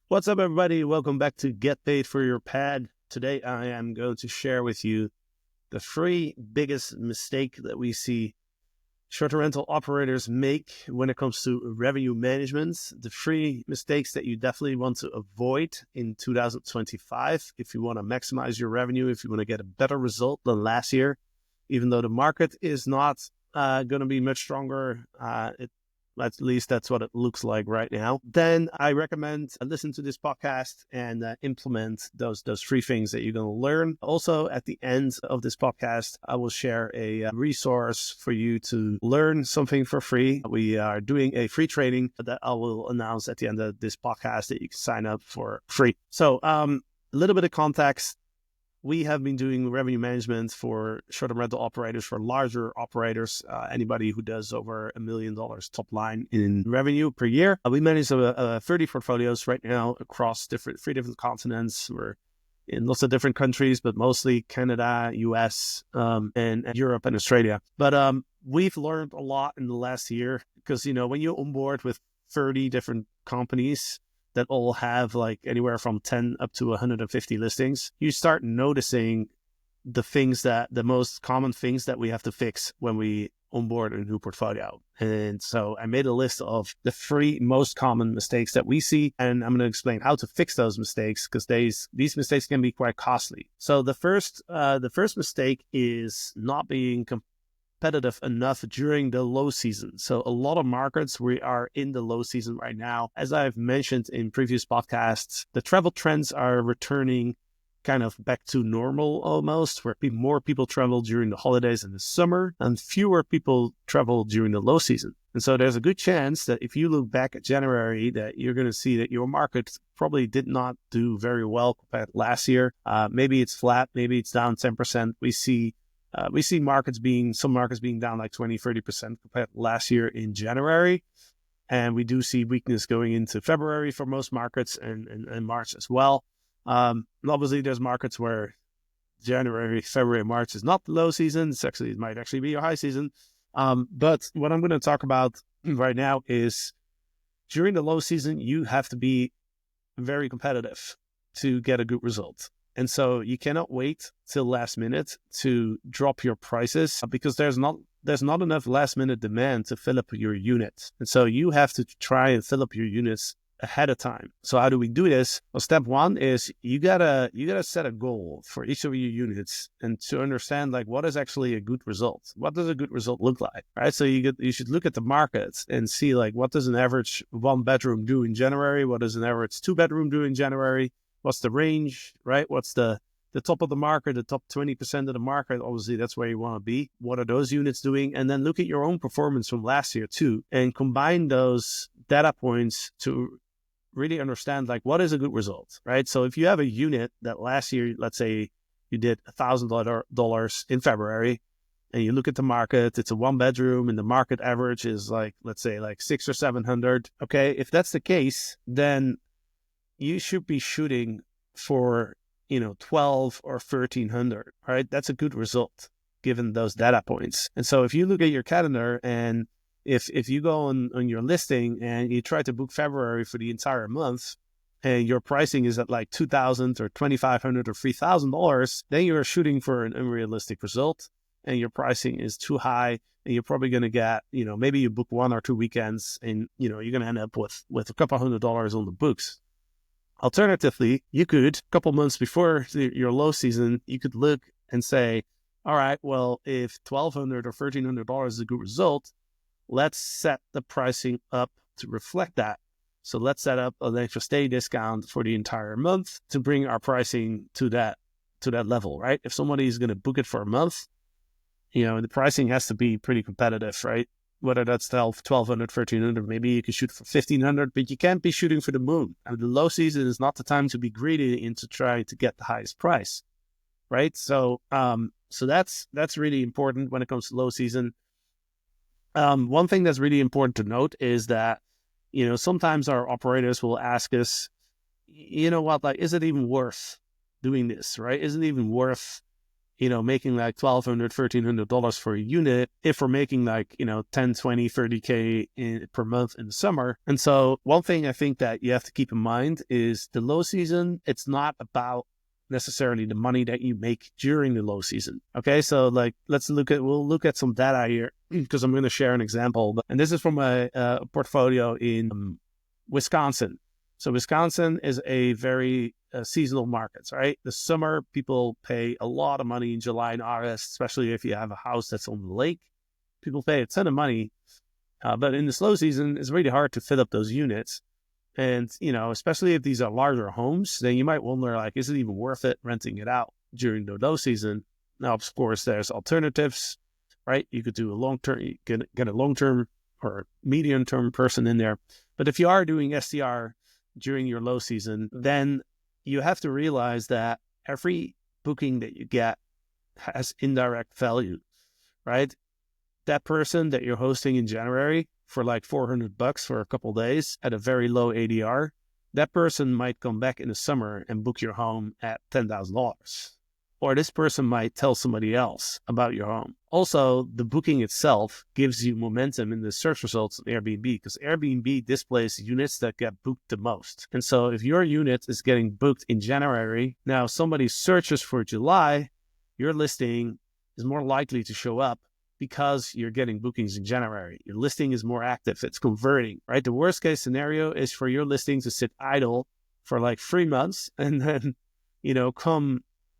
What's up, everybody? Welcome back to Get Paid for Your Pad. Today, I am going to share with you the three biggest mistake that we see short-term rental operators make when it comes to revenue management. The three mistakes that you definitely want to avoid in 2025 if you want to maximize your revenue, if you want to get a better result than last year, even though the market is not going to be much stronger. At least that's what it looks like right now. Then I recommend listen to this podcast and implement those three things that you're going to learn. Also, at the end of this podcast, I will share a resource for you to learn something for free. We are doing a free training that I will announce at the end of this podcast that you can sign up for free. So a little bit of context. We have been doing revenue management for short-term rental operators, for larger operators, anybody who does over $1 million top line in revenue per year. We manage 30 portfolios right now across three different continents. We're in lots of different countries, but mostly Canada, US, and Europe and Australia. But we've learned a lot in the last year because, when you onboard with 30 different companies that all have like anywhere from 10 up to 150 listings, you start noticing the most common things that we have to fix when we onboard a new portfolio. And so I made a list of the three most common mistakes that we see, and I'm going to explain how to fix those mistakes because these mistakes can be quite costly. So the first mistake is not being competitive enough during the low season. So a lot of markets, we are in the low season right now. As I've mentioned in previous podcasts, the travel trends are returning kind of back to normal almost, where more people travel during the holidays and the summer and fewer people travel during the low season. And so there's a good chance that if you look back at January, that you're going to see that your market probably did not do very well compared to last year. Maybe it's flat, maybe it's down 10%. We see some markets being down like 20, 30% compared to last year in January. And we do see weakness going into February for most markets and March as well. And obviously, there's markets where January, February, March is not the low season. It might actually be a high season. But what I'm going to talk about right now is during the low season, you have to be very competitive to get a good result. And so you cannot wait till last minute to drop your prices because there's not enough last minute demand to fill up your units. And so you have to try and fill up your units ahead of time. So how do we do this? Well, step one is you gotta set a goal for each of your units and to understand like what is actually a good result. What does a good result look like? Right. So you should look at the market and see like what does an average 1-bedroom do in January? What does an average 2-bedroom do in January? What's the range, right? What's the top of the market, the top 20% of the market? Obviously, that's where you want to be. What are those units doing? And then look at your own performance from last year too, and combine those data points to really understand like what is a good result, right? So if you have a unit that last year, let's say you did $1,000 in February, and you look at the market, it's a 1-bedroom, and the market average is like, let's say like 600 or 700. Okay, if that's the case, then you should be shooting for 12 or 1,300, right? That's a good result given those data points. And so if you look at your calendar and if you go on your listing and you try to book February for the entire month and your pricing is at like $2,000 or $2,500 or $3,000, then you're shooting for an unrealistic result and your pricing is too high. And you're probably going to get, maybe you book 1 or 2 weekends and, you're going to end up with a couple $100 on the books. Alternatively, you could, a couple months before your low season, you could look and say, all right, well, if $1,200 or $1,300 is a good result, let's set the pricing up to reflect that. So let's set up an extra stay discount for the entire month to bring our pricing to that level, right? If somebody is going to book it for a month, the pricing has to be pretty competitive, right? Whether that's $1,200, $1,300, maybe you can shoot for $1,500, but you can't be shooting for the moon. I mean, the low season is not the time to be greedy and to try to get the highest price, right? So that's really important when it comes to low season. One thing that's really important to note is that, sometimes our operators will ask us, like, is it even worth doing this, right? Is it even worth making like $1,200, $1,300 for a unit if we're making like, 10, 20, 30K per month in the summer. And so one thing I think that you have to keep in mind is the low season, it's not about necessarily the money that you make during the low season. Okay, so like we'll look at some data here because I'm going to share an example. And this is from a portfolio in Wisconsin. So Wisconsin is a very seasonal market, right? The summer, people pay a lot of money in July and August, especially if you have a house that's on the lake. People pay a ton of money, but in the slow season, it's really hard to fit up those units. And, especially if these are larger homes, then you might wonder, like, is it even worth it renting it out during the low season? Now, of course, there's alternatives, right? You could do a long-term, you can get a long-term or medium-term person in there. But if you are doing STR during your low season, then you have to realize that every booking that you get has indirect value, right? That person that you're hosting in January for like $400 for a couple of days at a very low ADR, that person might come back in the summer and book your home at $10,000. Or this person might tell somebody else about your home. Also, the booking itself gives you momentum in the search results on Airbnb because Airbnb displays units that get booked the most. And so if your unit is getting booked in January, now somebody searches for July, your listing is more likely to show up because you're getting bookings in January. Your listing is more active. It's converting, right? The worst case scenario is for your listing to sit idle for like 3 months and then,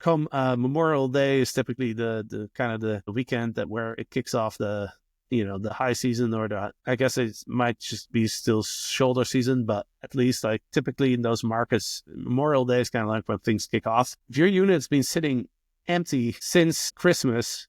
come Memorial Day is typically the kind of the weekend that where it kicks off the high season, or I guess it might just be still shoulder season, but at least like typically in those markets, Memorial Day is kind of like when things kick off. If your unit's been sitting empty since Christmas,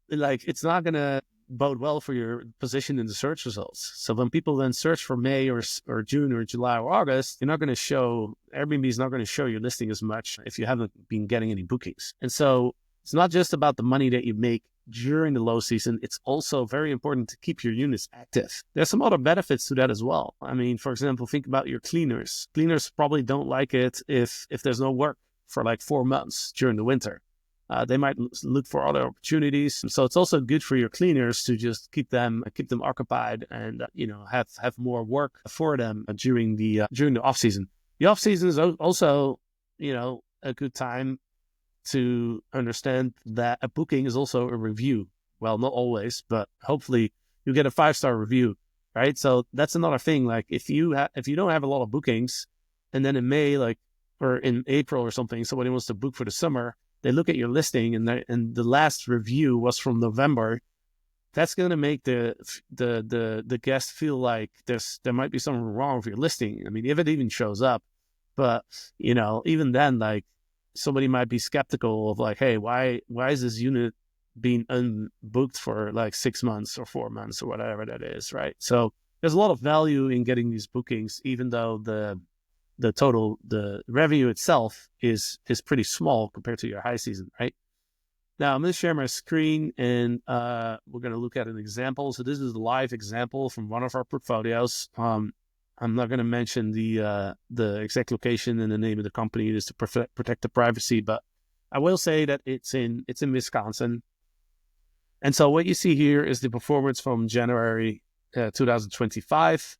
like it's not going to bode well for your position in the search results. So when people then search for May or June or July or August, Airbnb is not going to show your listing as much if you haven't been getting any bookings. And so it's not just about the money that you make during the low season. It's also very important to keep your units active. There's some other benefits to that as well. I mean, for example, think about your cleaners. Cleaners probably don't like it if there's no work for like 4 months during the winter. They might look for other opportunities. So it's also good for your cleaners to just keep them occupied and have more work for them during the off season. The off season is also a good time to understand that a booking is also a review. Well, not always, but hopefully you get a 5-star review, right? So that's another thing. Like if you don't have a lot of bookings, and then in May, or in April or something, somebody wants to book for the summer. They look at your listing and the last review was from November. That's going to make the guest feel like there might be something wrong with your listing. I mean, if it even shows up, but even then, like somebody might be skeptical of like, hey, why is this unit being unbooked for like 6 months or 4 months or whatever that is, right? So there's a lot of value in getting these bookings, even though the revenue itself is pretty small compared to your high season, right? Now I'm going to share my screen and we're going to look at an example. So this is a live example from one of our portfolios. I'm not going to mention the exact location and the name of the company just to protect the privacy, but I will say that it's in Wisconsin. And so what you see here is the performance from January 2025.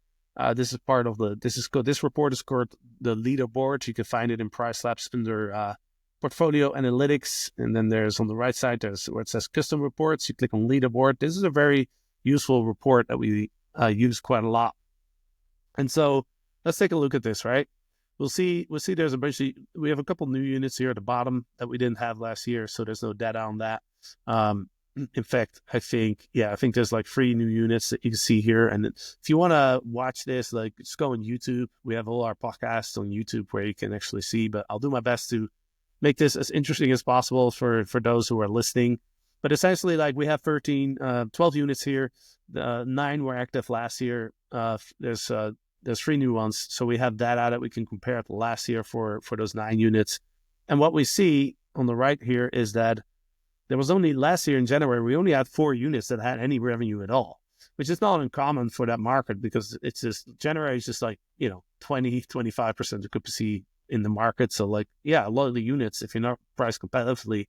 This is part of this report is called the leaderboard. You can find it in Price Labs under portfolio analytics. And then there's on the right side, there's where it says custom reports. You click on leaderboard. This is a very useful report that we use quite a lot. And so let's take a look at this, right? We'll see there's we have a couple new units here at the bottom that we didn't have last year. So there's no data on that. In fact, I think there's like 3 new units that you can see here. And if you want to watch this, like just go on YouTube. We have all our podcasts on YouTube where you can actually see, but I'll do my best to make this as interesting as possible for those who are listening. But essentially, like we have 12 units here. 9 were active last year. There's 3 new ones. So we have data that we can compare to last year for those 9 units. And what we see on the right here is that there was only last year in January, we only had 4 units that had any revenue at all, which is not uncommon for that market because it's just January is just like, 20-25% occupancy in the market. So like, yeah, a lot of the units, if you're not priced competitively,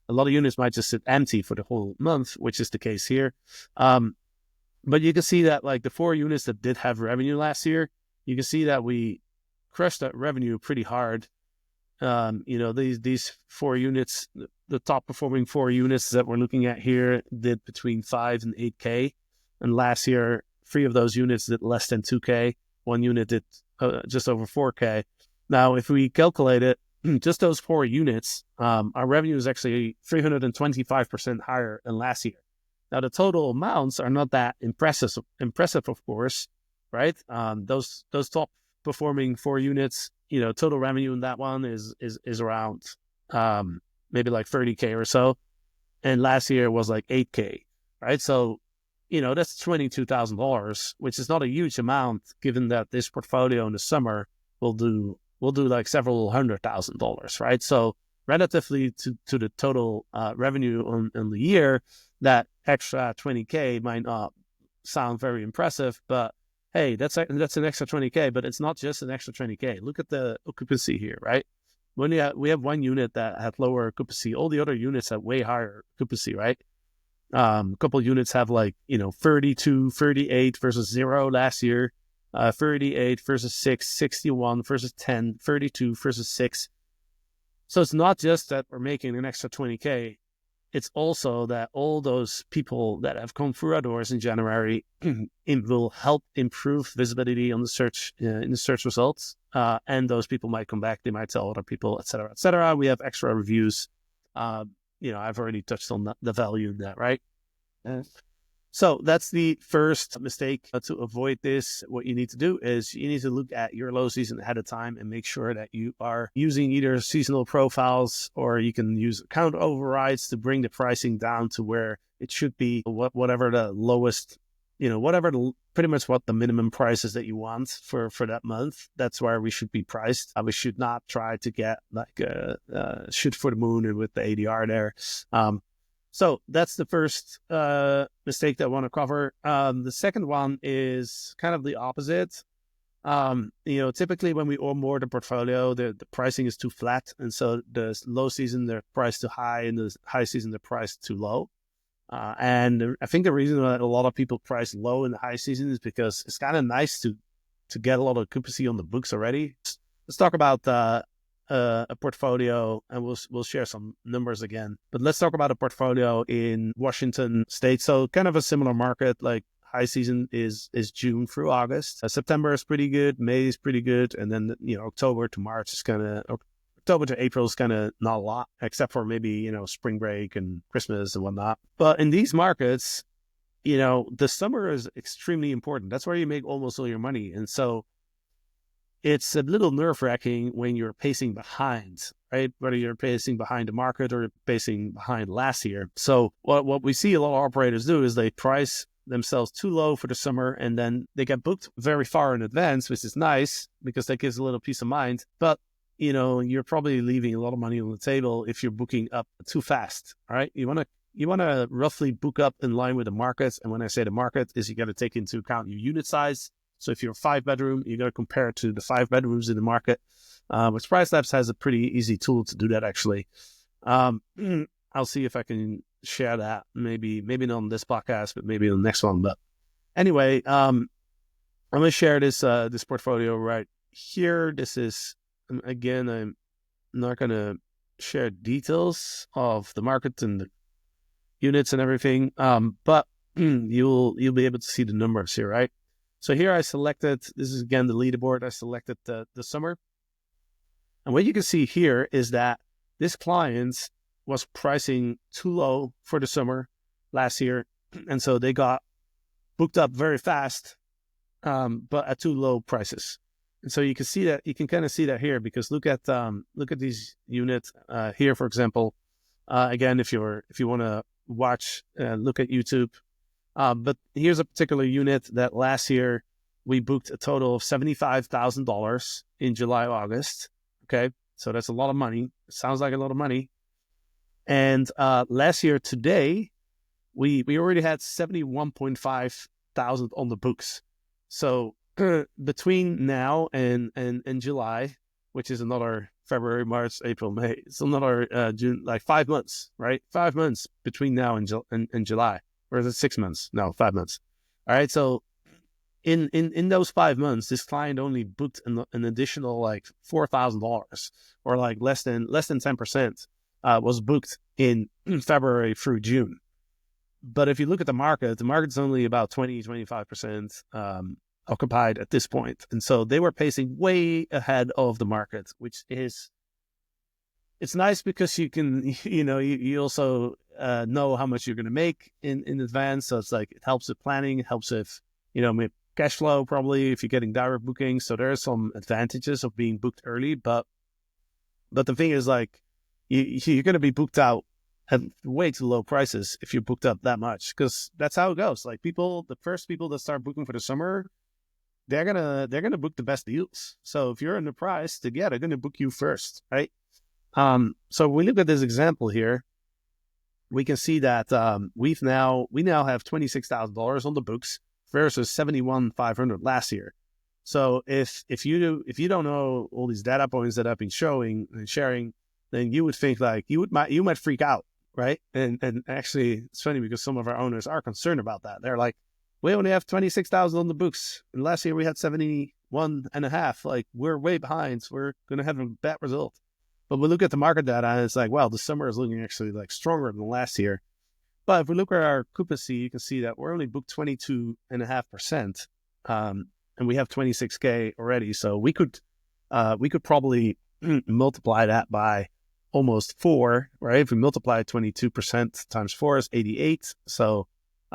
A lot of units might just sit empty for the whole month, which is the case here. But you can see that like the 4 units that did have revenue last year, you can see that we crushed that revenue pretty hard. These 4 units, the top performing 4 units that we're looking at here did between 5 and 8K. And last year, 3 of those units did less than 2K. 1 unit did just over 4K. Now, if we calculate it, just those 4 units, our revenue is actually 325% higher than last year. Now, the total amounts are not that impressive, of course, right? Those top performing 4 units, total revenue in that one is around maybe like 30K or so. And last year was like 8K, right? So, that's $22,000, which is not a huge amount given that this portfolio in the summer will do like several $100,000, right? So relatively to the total revenue on the year, that extra 20K might not sound very impressive, but hey, that's an extra 20K, but it's not just an extra 20K. Look at the occupancy here, right? When we have 1 unit that had lower occupancy, all the other units have way higher occupancy, right? A couple of units have 32, 38 versus 0 last year, 38 versus 6, 61 versus 10, 32 versus 6. So it's not just that we're making an extra 20K. It's also that all those people that have come through our doors in January it will help improve visibility on the search in the search results. And those people might come back. They might tell other people, et cetera, et cetera. We have extra reviews. I've already touched on the value in that, right? So that's the first mistake. To avoid this, what you need to do is you need to look at your low season ahead of time and make sure that you are using either seasonal profiles or you can use account overrides to bring the pricing down to where it should be, whatever the lowest, pretty much what the minimum price is that you want for that month. That's where we should be priced. We should not try to get shoot for the moon and with the ADR there. So that's the first mistake that I want to cover. The second one is kind of the opposite. Typically when we onboard a portfolio, the pricing is too flat. And so the low season, they're priced too high, and the high season, they're priced too low. And I think the reason that a lot of people price low in the high season is because it's kind of nice to get a lot of occupancy on the books already. Let's talk about a portfolio, and we'll share some numbers again. But let's talk about a portfolio in Washington State. So kind of a similar market, like high season is June through August. September is pretty good. May is pretty good. And then, October to March is October to April is kind of not a lot, except for maybe, spring break and Christmas and whatnot. But in these markets, the summer is extremely important. That's where you make almost all your money. And so it's a little nerve-wracking when you're pacing behind, right? Whether you're pacing behind the market or pacing behind last year. So what we see a lot of operators do is they price themselves too low for the summer, and then they get booked very far in advance, which is nice because that gives a little peace of mind. But, you're probably leaving a lot of money on the table if you're booking up too fast, all right? You want to roughly book up in line with the market. And when I say the market is you got to take into account your unit size. So if you're a 5-bedroom, you got to compare it to the 5 bedrooms in the market, which PriceLabs has a pretty easy tool to do that, actually. I'll see if I can share that. Maybe not on this podcast, but maybe on the next one. But anyway, I'm going to share this portfolio right here. This is, again, I'm not going to share details of the market and the units and everything, but you'll be able to see the numbers here, right? So here I selected, this is again the leaderboard, I selected the summer. And what you can see here is that this client was pricing too low for the summer last year. And so they got booked up very fast, but at too low prices. And so you can see that, you can kind of see that here, because look at these units here, for example. Again, if you want to watch, look at YouTube. But here's a particular unit that last year we booked a total of $75,000 in July, August. Okay. So that's a lot of money. It sounds like a lot of money. And last year today, we already had 71.5 thousand on the books. So between now and July, which is another February, March, April, May. It's another June, like 5 months, right? 5 months between now and July. Or is it 6 months? No, 5 months. All right. So in those 5 months, this client only booked an additional like $4,000, or like less than 10% was booked in February through June. But if you look at the market's only about 20-25% occupied at this point. And so they were pacing way ahead of the market, which is, it's nice because you can, you also know how much you're going to make in advance. So it's like, it helps with planning, it helps with, cash flow, probably, if you're getting direct bookings. So there are some advantages of being booked early, but the thing is, like, you're going to be booked out at way too low prices if you're booked up that much, because that's how it goes. Like, the first people that start booking for the summer, they're gonna book the best deals. So if you're in the price, they're gonna book you first, right? So when we look at this example here, we can see that we now have $26,000 on the books versus $71,500 last year. So if you don't know all these data points that I've been showing and sharing, then you would think like you might freak out, right? And actually, it's funny because some of our owners are concerned about that. They're like, we only have 26,000 on the books, and last year we had 71.5. Like, we're way behind. So we're going to have a bad result. But we look at the market data, and it's like, wow, the summer is looking actually like stronger than last year. But if we look at our occupancy, you can see that we're only booked 22.5%, and we have 26K already. So we could probably multiply that by almost 4, right? If we multiply 22% times 4 is 88. So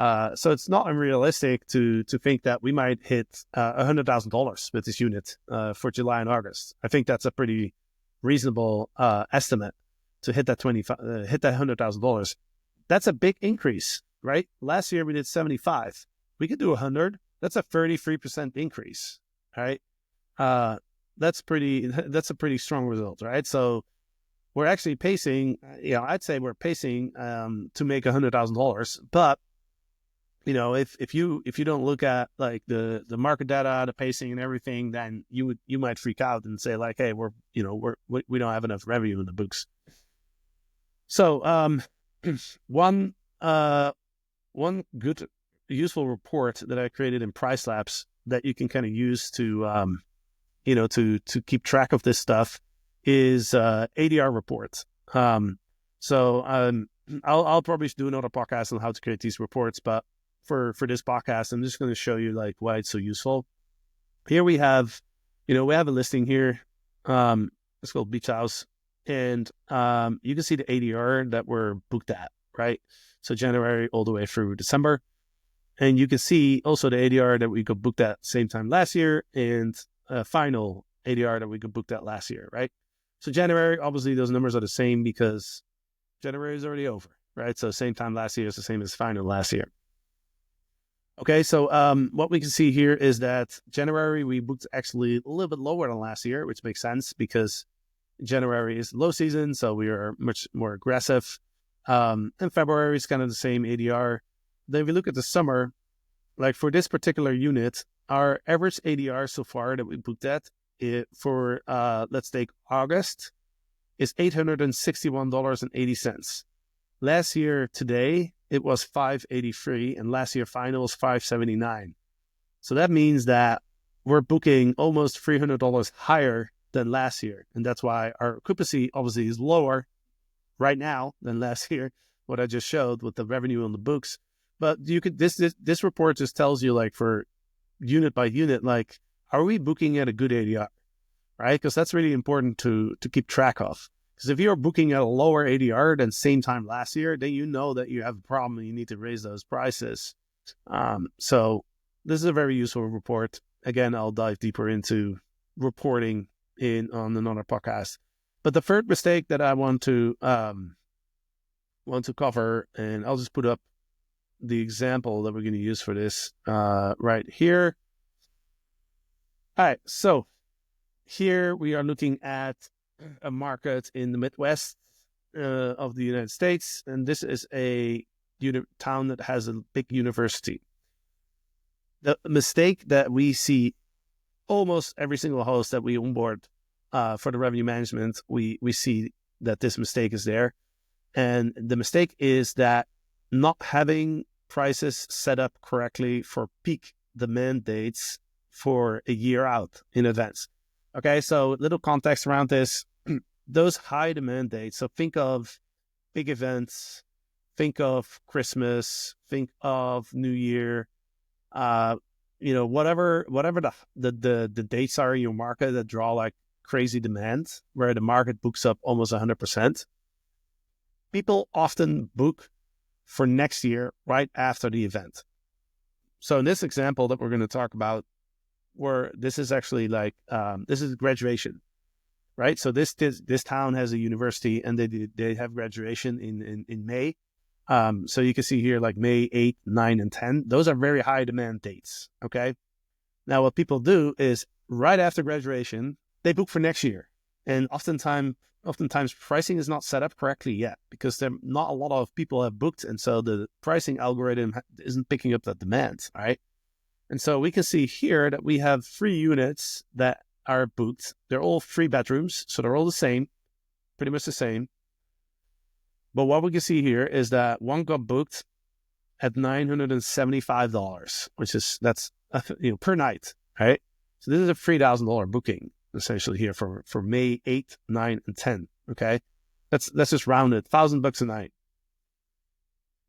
it's not unrealistic to think that we might hit $100,000 with this unit for July and August. I think that's a pretty reasonable estimate to hit that $100,000. That's a big increase, right? Last year we did 75. We could do 100. That's a 33% increase, right? That's a pretty strong result, right? So we're actually pacing. I'd say we're pacing to make $100,000. But if you don't look at like the market data, the pacing and everything, then you might freak out and say like, hey, we don't have enough revenue in the books. So one good useful report that I created in Price Labs that you can kind of use to to keep track of this stuff is ADR reports. So I'll probably do another podcast on how to create these reports, but for this podcast, I'm just going to show you like why it's so useful. Here we have, we have a listing here. It's called Beach House, and you can see the ADR that we're booked at, right? So January all the way through December, and you can see also the ADR that we got booked at same time last year, and final ADR that we got booked at last year, right? So January, obviously those numbers are the same because January is already over, right? So same time last year is the same as final last year. Okay, so what we can see here is that January we booked actually a little bit lower than last year, which makes sense because January is low season, so we are much more aggressive. And February is kind of the same ADR. Then we look at the summer, like for this particular unit, our average ADR so far that we booked at for let's take August is $861.80. Last year today it was $583, and last year final was $579. So that means that we're booking almost $300 higher than last year, and that's why our occupancy obviously is lower right now than last year. What I just showed with the revenue on the books, but you could this report just tells you like for unit by unit, like are we booking at a good ADR, right? Because that's really important to keep track of. Because if you're booking at a lower ADR than same time last year, then you know that you have a problem and you need to raise those prices. So this is a very useful report. Again, I'll dive deeper into reporting on another podcast. But the third mistake that I want to cover, and I'll just put up the example that we're going to use for this right here. All right, so here we are looking at a market in the Midwest of the United States, and this is a town that has a big university. The mistake that we see almost every single host that we onboard for the revenue management, we see that this mistake is there. And the mistake is that not having prices set up correctly for peak demand dates for a year out in advance. Okay, so little context around this. Those high demand dates, so think of big events, think of Christmas, think of New Year, whatever the dates are in your market that draw like crazy demand, where the market books up almost 100%. People often book for next year right after the event. So in this example that we're going to talk about, where this is actually like this is graduation, right? So this town has a university, and they have graduation in May. So you can see here like May 8, 9, and 10. Those are very high demand dates. Okay. Now what people do is right after graduation, they book for next year, and oftentimes pricing is not set up correctly yet because there not a lot of people have booked, and so the pricing algorithm isn't picking up that demand, right? And so we can see here that we have 3 units that are booked. They're all 3 bedrooms, so they're all the same, pretty much the same. But what we can see here is that one got booked at $975, that's per night, right? So this is a $3,000 booking essentially here for May 8, 9, and 10. Okay, let's just round it, $1,000 a night.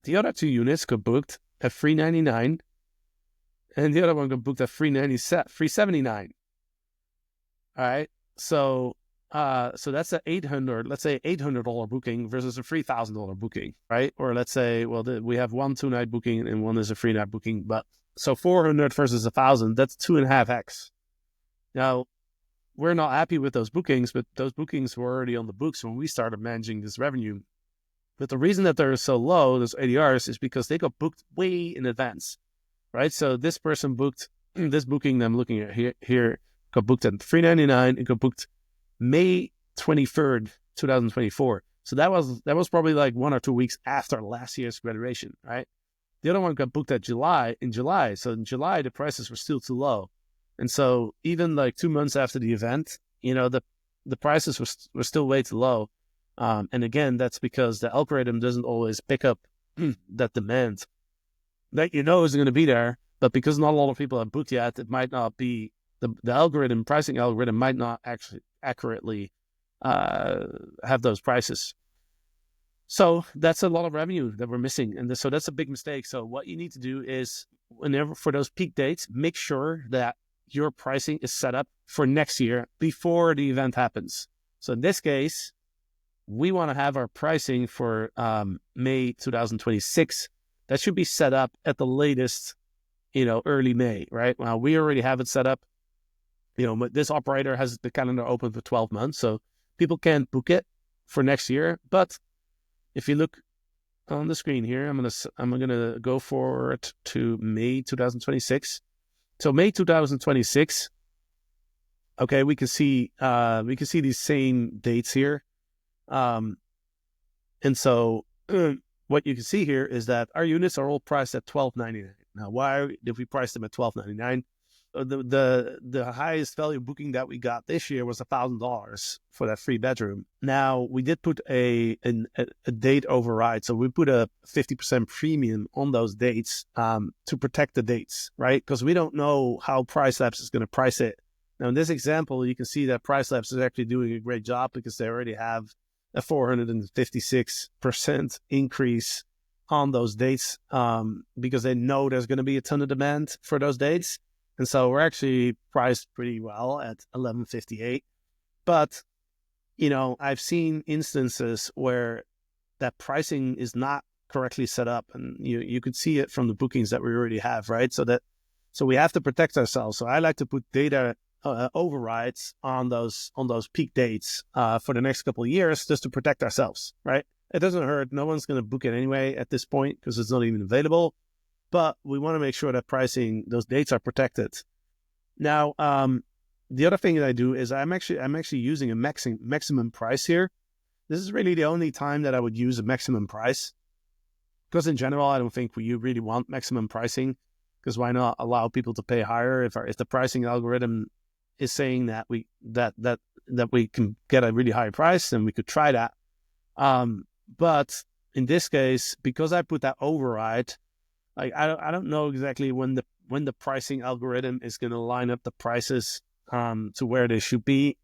The other 2 units got booked at $399, and the other one got booked at $379. All right, so that's a $800 booking versus a $3,000 booking, right? Or let's say, we have one 2-night booking and one is a 3-night booking, but so 400 versus 1,000, that's 2.5x. Now, we're not happy with those bookings, but those bookings were already on the books when we started managing this revenue. But the reason that they're so low, those ADRs, is because they got booked way in advance, right? So this person booked this booking that I'm looking at here got booked at $399. It got booked May 23rd, 2024. So that was probably like 1 or 2 weeks after last year's graduation, right? The other one got booked in July. So in July, the prices were still too low. And so even like 2 months after the event, the prices were still way too low. And again, that's because the algorithm doesn't always pick up that demand that is going to be there. But because not a lot of people have booked yet, it might not be the pricing algorithm might not actually accurately have those prices. So that's a lot of revenue that we're missing. And so that's a big mistake. So what you need to do is, whenever for those peak dates, make sure that your pricing is set up for next year before the event happens. So in this case, we want to have our pricing for May 2026. That should be set up at the latest, early May, right? Well, we already have it set up. This operator has the calendar open for 12 months, so people can't book it for next year. But if you look on the screen here, I'm gonna go forward to May 2026. So May 2026. Okay, we can see these same dates here, and so what you can see here is that our units are all priced at $1,299. Now, why did we price them at $1,299? The highest value booking that we got this year was $1,000 for that 3 bedroom. Now, we did put a date override, so we put a 50% premium on those dates to protect the dates, right? Because we don't know how PriceLabs is going to price it. Now, in this example, you can see that PriceLabs is actually doing a great job because they already have a 456% increase on those dates because they know there's going to be a ton of demand for those dates. And so we're actually priced pretty well at $1,158. But, I've seen instances where that pricing is not correctly set up. And you could see it from the bookings that we already have, right? So we have to protect ourselves. So I like to put data overrides on those peak dates for the next couple of years just to protect ourselves, right? It doesn't hurt. No one's going to book it anyway at this point because it's not even available. But we want to make sure that those dates are protected. Now, the other thing that I do is I'm actually using a maximum price here. This is really the only time that I would use a maximum price, because in general, I don't think you really want maximum pricing, because why not allow people to pay higher if the pricing algorithm is saying that we can get a really high price, then we could try that. But in this case, because I put that override, like I don't know exactly when the pricing algorithm is going to line up the prices to where they should be.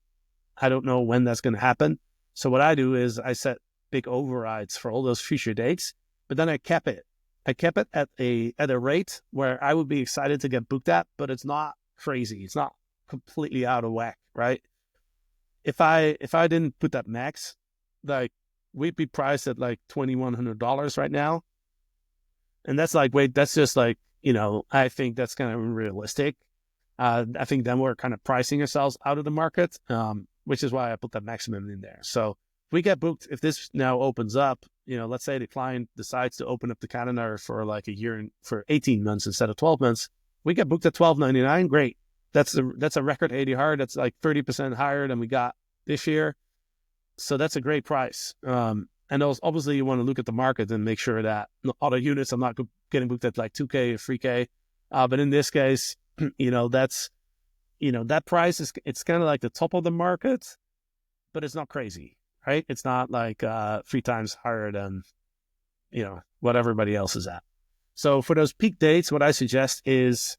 I don't know when that's going to happen. So what I do is I set big overrides for all those future dates, but then I cap it. I kept it at a rate where I would be excited to get booked at, but it's not crazy. It's not completely out of whack, right? If I didn't put that max, like we'd be priced at like $2,100 right now. And that's like, wait, that's just like, I think that's kind of unrealistic. I think then we're kind of pricing ourselves out of the market, which is why I put that maximum in there. So if we get booked, if this now opens up, let's say the client decides to open up the calendar for like a year for 18 months instead of 12 months, we get booked at $1,299. Great. That's a record ADR. That's like 30% higher than we got this year. So that's a great price. And obviously you want to look at the market and make sure that other units are not getting booked at like 2K or 3K. But in this case, that's, that price it's kind of like the top of the market, but it's not crazy, right? It's not like 3 times higher than, what everybody else is at. So for those peak dates, what I suggest is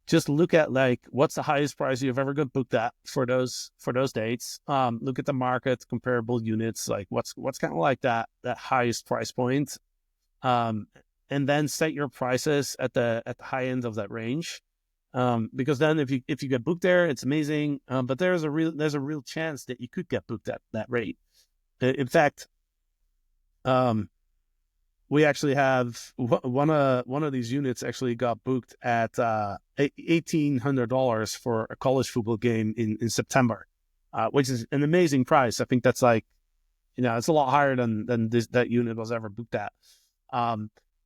just look at like what's the highest price you've ever got booked at for those dates. Look at the market, comparable units, like what's kind of like that highest price point, and then set your prices at the high end of that range. Because then if you get booked there, it's amazing. But there's a real chance that you could get booked at that rate. In fact, we actually have one of these units actually got booked at $1,800 for a college football game in September, which is an amazing price. I think that's like, it's a lot higher than that unit was ever booked at.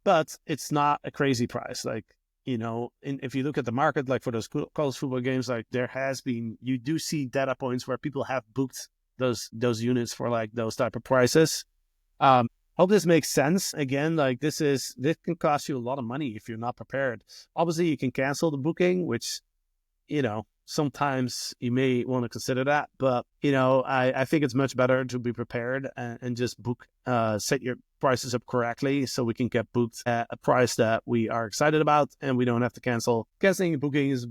But it's not a crazy price. Like, if you look at the market, like for those college football games, like you do see data points where people have booked those units for like those type of prices. Hope this makes sense. Again, like this can cost you a lot of money if you're not prepared. Obviously, you can cancel the booking, which, sometimes you may want to consider that. But, I think it's much better to be prepared and just book, set your prices up correctly so we can get booked at a price that we are excited about and we don't have to cancel. Canceling a booking is,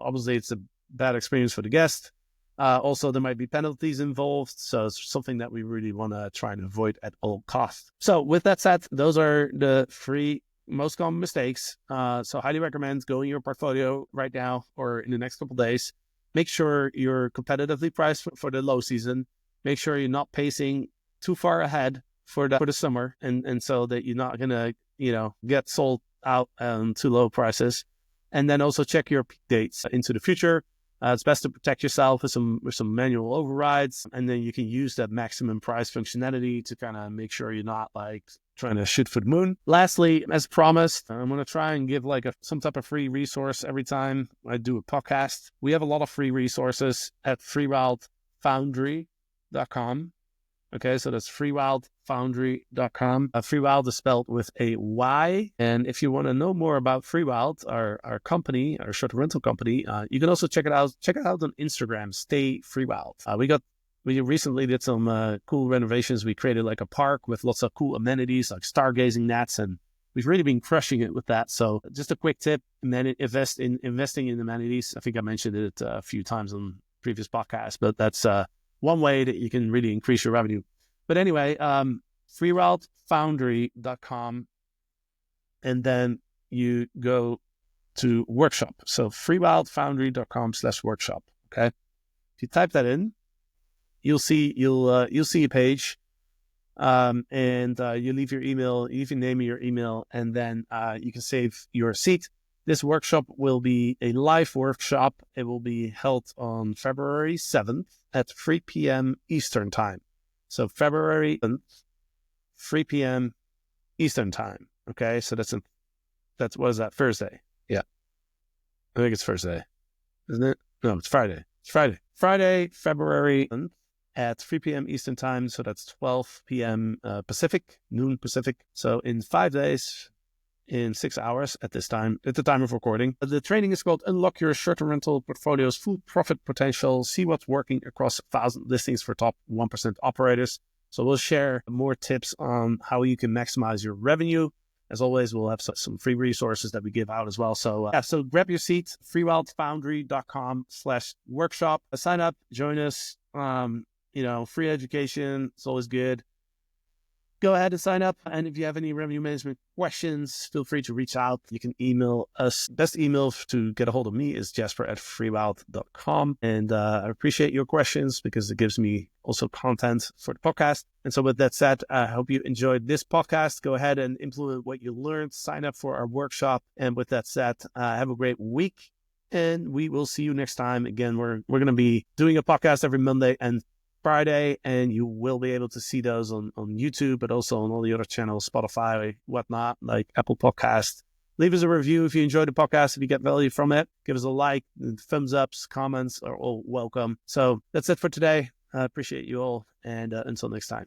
obviously it's a bad experience for the guest. Also, there might be penalties involved, so it's something that we really want to try and avoid at all costs. So with that said, those are the 3 most common mistakes. So highly recommend going your portfolio right now or in the next couple of days. Make sure you're competitively priced for the low season. Make sure you're not pacing too far ahead for the summer, and so that you're not gonna get sold out too low prices. And then also check your peak dates into the future. It's best to protect yourself with some manual overrides, and then you can use that maximum price functionality to kind of make sure you're not like trying to shoot for the moon. Lastly, as promised, I'm going to try and give like some type of free resource every time I do a podcast. We have a lot of free resources at freewildfoundry.com. Okay, so that's freewildfoundry.com. Freewild is spelled with a Y. And if you want to know more about Freewild, our company, our short rental company, you can also check it out. Check it out on Instagram, Stay Freewild. We recently did some cool renovations. We created like a park with lots of cool amenities like stargazing nets, and we've really been crushing it with that. So just a quick tip, investing in amenities. I think I mentioned it a few times on previous podcasts, but that's one way that you can really increase your revenue. But anyway, freewildfoundry.com, and then you go to workshop. So freewildfoundry.com/workshop. Okay. If you type that in, you'll see a page, and you leave your email, you leave your name and your email, and then you can save your seat. This workshop will be a live workshop. It will be held on February 7th at 3 p.m. Eastern Time. So February 7th, 3 p.m. Eastern Time. Okay, so that's what is that, Thursday? Yeah. I think it's Thursday, isn't it? No, it's Friday. It's Friday. Friday, February 7th at 3 p.m. Eastern Time. So that's 12 p.m. Pacific, noon Pacific. So in 5 days, in 6 hours at the time of recording. The training is called Unlock Your Short-Term Rental Portfolio's Full Profit Potential. See what's working across 1,000 listings for top 1% operators. So we'll share more tips on how you can maximize your revenue. As always, we'll have some free resources that we give out as well. So so grab your seat, freewealthfoundry.com/workshop. Sign up, join us. Free education. It's always good. Go ahead and sign up. And if you have any revenue management questions, feel free to reach out. You can email us. Best email to get a hold of me is jasper@freewealth.com. And I appreciate your questions because it gives me also content for the podcast. And so with that said, I hope you enjoyed this podcast. Go ahead and implement what you learned. Sign up for our workshop. And with that said, have a great week. And we will see you next time. Again, we're going to be doing a podcast every Monday and Friday, and you will be able to see those on YouTube, but also on all the other channels, Spotify, whatnot, like Apple Podcast. Leave us a review if you enjoyed the podcast, if you get value from it. Give us a like, thumbs ups, comments are all welcome. So that's it for today. I appreciate you all, and until next time.